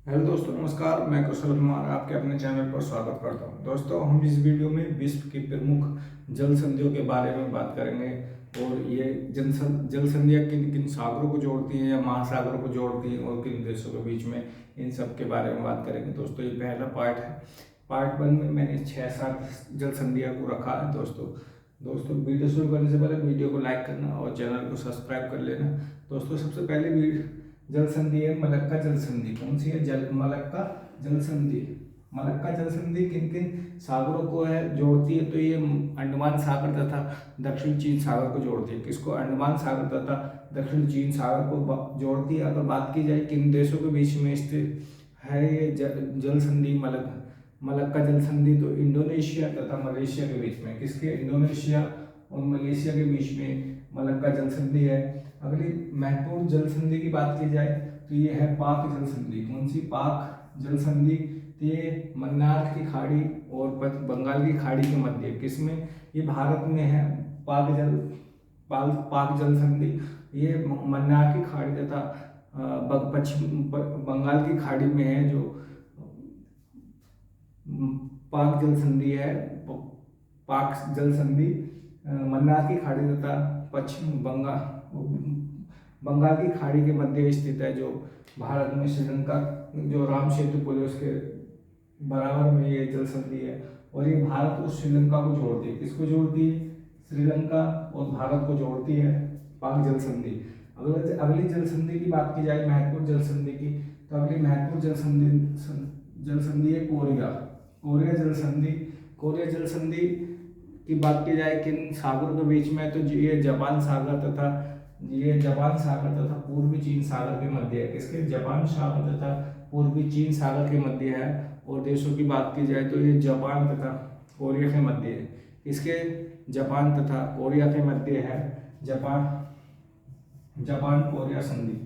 Hello दोस्तों, नमस्कार। मैं कुशल कुमार आपके अपने चैनल पर स्वागत करता हूं। दोस्तों, हम इस वीडियो में विश्व की प्रमुख जल संधियों के बारे में बात करेंगे और ये जल संधियाँ किन किन सागरों को जोड़ती हैं या महासागरों को जोड़ती हैं और किन देशों के बीच में, इन सब के बारे में बात करेंगे। दोस्तों, ये पहला पार्ट है। पार्ट 1 में मैंने 6-7 जल संधियों को रखा है। दोस्तों वीडियो शुरू करने से पहले वीडियो को लाइक करना और चैनल को सब्सक्राइब कर लेना। दोस्तों, सबसे पहले जल संधि है मलक्का जल संधि। कौन सी है? मलक्का जल संधि। मलक्का जल संधि किन किन सागरों को है जोड़ती है? तो ये अंडमान सागर तथा दक्षिण चीन सागर को जोड़ती है। किसको? अंडमान सागर तथा दक्षिण चीन सागर को जोड़ती है। अगर बात की जाए किन देशों के बीच में स्थित है ये जल संधि मलक्का जल संधि, तो इंडोनेशिया तथा मलेशिया के बीच में। किसके? इंडोनेशिया और मलेशिया के बीच में मलक्का जल संधि है। अगली महत्वपूर्ण जल संधि की बात की जाए तो ये है पाक जल संधि। कौन सी? पाक जल संधि। तो ये मन्नार की खाड़ी और बंगाल की खाड़ी के मध्य। किसमें? ये भारत में है। पाक जल संधि ये मन्नार की खाड़ी तथा पश्चिम बंगाल की खाड़ी में है। जो पाक जल संधि है, पाक जल संधि मन्नार की खाड़ी तथा पश्चिम बंगाल की खाड़ी के मध्य स्थित है। जो भारत में श्रीलंका, जो राम सेतु पुल है उसके बराबर में ये जल संधि है और ये भारत और श्रीलंका को जोड़ती है। किसको जोड़ती है? श्रीलंका और भारत को जोड़ती है पाक जल संधि। अगली जल संधि की बात की जाए, महत्वपूर्ण जल संधि की, तो अगली महत्वपूर्ण जल संधि है कोरिया जल संधि। कोरिया जल संधि की बात की जाए किन सागरों के बीच में, तो ये जापान सागर तथा पूर्वी चीन सागर के मध्य है। किसके? जापान सागर तथा पूर्वी चीन सागर के मध्य है। और देशों की बात की जाए तो ये जापान तथा कोरिया के मध्य है। किसके? जापान तथा कोरिया के मध्य है जापान कोरिया संधि।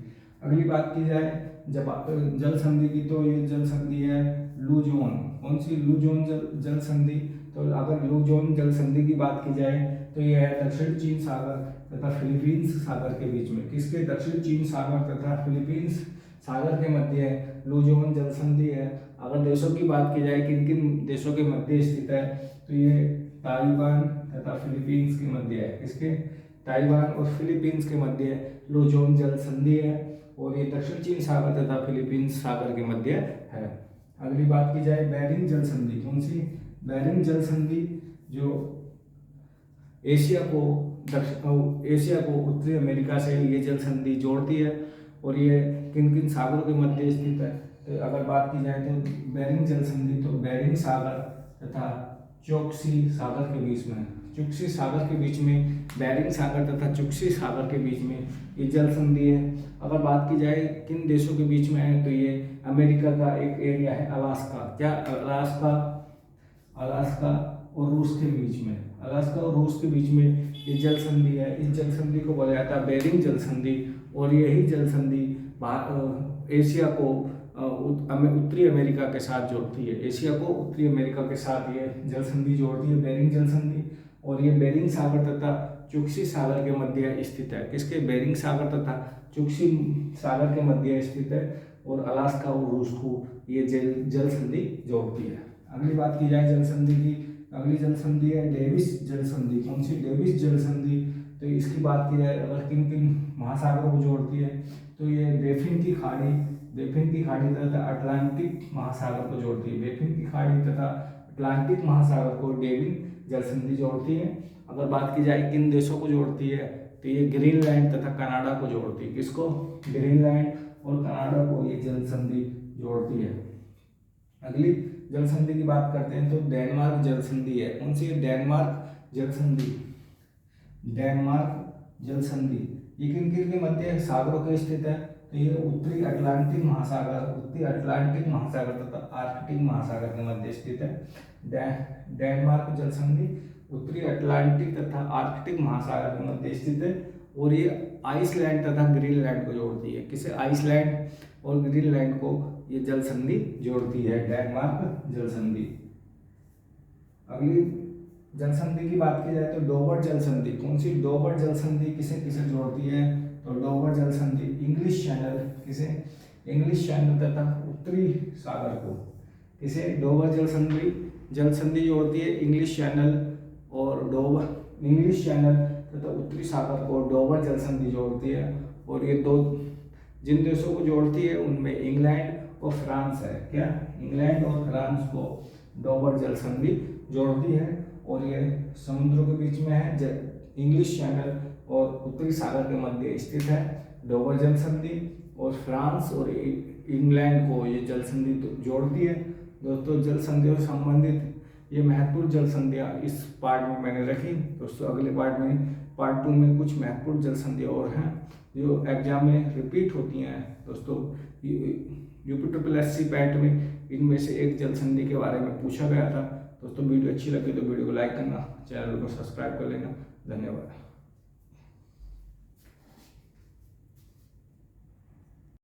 अगली बात की जाए जल संधि की, तो ये जल संधि है लुजोन। कौन सी? लुजोन जल संधि। तो अगर लुजोन जल संधि की बात की जाए तो यह है दक्षिण चीन सागर तथा फिलीपींस सागर के बीच में। किसके? दक्षिण चीन सागर तथा फिलीपींस सागर के मध्य लुजोन जल संधि है। अगर देशों की बात की जाए किन किन देशों के मध्य स्थित है, तो ये ताइवान तथा फिलीपींस के मध्य है। किसके? ताइवान और फिलीपींस के मध्य लुजोन जल संधि है और ये दक्षिण चीन सागर तथा फिलीपींस सागर के मध्य है। अगली बात की जाए बेरिंग जल संधि। कौन सी? बेरिंग जल संधि जो एशिया को उत्तरी अमेरिका से ये जल संधि जोड़ती है और ये किन किन सागरों के मध्य स्थित है। तो अगर बात की जाए तो बेरिंग जल संधि, तो बेरिंग सागर तथा चोक्सी सागर के बीच में, चुक्सी सागर के बीच में, बेरिंग सागर तथा चुक्सी सागर के बीच में ये जल संधि है। अगर बात की जाए किन देशों के बीच में है, तो ये अमेरिका का एक एरिया है अलास्का। क्या? अलास्का और रूस के बीच में, अलास्का और रूस के बीच में ये जल संधि है। इस जल संधि को बोला जाता है बेरिंग जल संधि और यही जल संधि एशिया को उत्तरी अमेरिका के साथ जोड़ती है। एशिया को उत्तरी अमेरिका के साथ ये जल संधि जोड़ती है, बेरिंग जल संधि। और ये बेरिंग सागर तथा चुक्सी सागर के मध्य स्थित है। किसके? बेरिंग सागर तथा चुक्सी सागर के मध्य स्थित है और अलास्का और रूस को ये जल संधि जोड़ती है। अगली बात की जाए जल संधि की, अगली जल संधि है डेविस जल संधि। कौन सी? डेविस जल संधि। तो इसकी बात की जाए अगर किन किन महासागरों को जोड़ती है, तो ये बेफिन की खाड़ी तथा अटलांटिक महासागर को जोड़ती है। बेफिन की खाड़ी तथा अटलांटिक महासागर को डेविन जल संधि जोड़ती है। अगर बात की जाए किन देशों को जोड़ती है, तो ये ग्रीनलैंड तथा कनाडा को जोड़ती है। किसको? ग्रीनलैंड और कनाडा को ये जल संधि जोड़ती है। अगली जल संधि की बात करते हैं तो डेनमार्क जल संधि है। कौन सी? डेनमार्क जल संधि। डेनमार्क जल संधि ये किन किन के मध्य सागरों के स्थित है, तो ये उत्तरी अटलांटिक महासागर तथा आर्कटिक महासागर के मध्य स्थित है। डेनमार्क जल संधि उत्तरी अटलांटिक तथा आर्कटिक महासागर के मध्य स्थित है और ये आइसलैंड तथा ग्रीनलैंड को जोड़ती है। किसे? आइसलैंड और ग्रीनलैंड को ये जल संधि जोड़ती है, डेनमार्क जल संधि। अगली जल संधि की बात की जाए तो डोवर जल संधि। कौन सी? डोवर जल संधि किसे किसे जोड़ती है, तो डोवर जल संधि इंग्लिश चैनल, किसे? इंग्लिश चैनल तथा उत्तरी सागर को। इसे डोवर जल संधि जोड़ती है इंग्लिश चैनल तथा उत्तरी सागर को डोवर जल संधि जोड़ती है। और ये दो जिन देशों को जोड़ती है उनमें इंग्लैंड और फ्रांस है। क्या? इंग्लैंड और फ्रांस को डोवर जल संधि जोड़ती है। और ये समुद्रों के बीच में है। इंग्लिश चैनल और उत्तरी सागर के मध्य स्थित है डोवर जल संधि। और फ्रांस और इंग्लैंड को ये जल संधि जोड़ती है। दोस्तों, जल संधियों से संबंधित ये महत्वपूर्ण जल संधियाँ इस पार्ट में मैंने रखी। दोस्तों, अगले पार्ट 2 में कुछ महत्वपूर्ण जल संधियाँ और हैं जो एग्जाम में रिपीट होती हैं। दोस्तों, UPSSC पैट में इनमें से एक जल संधि के बारे में पूछा गया था। दोस्तों, वीडियो अच्छी लगी तो वीडियो को लाइक करना, चैनल को सब्सक्राइब कर लेना। धन्यवाद।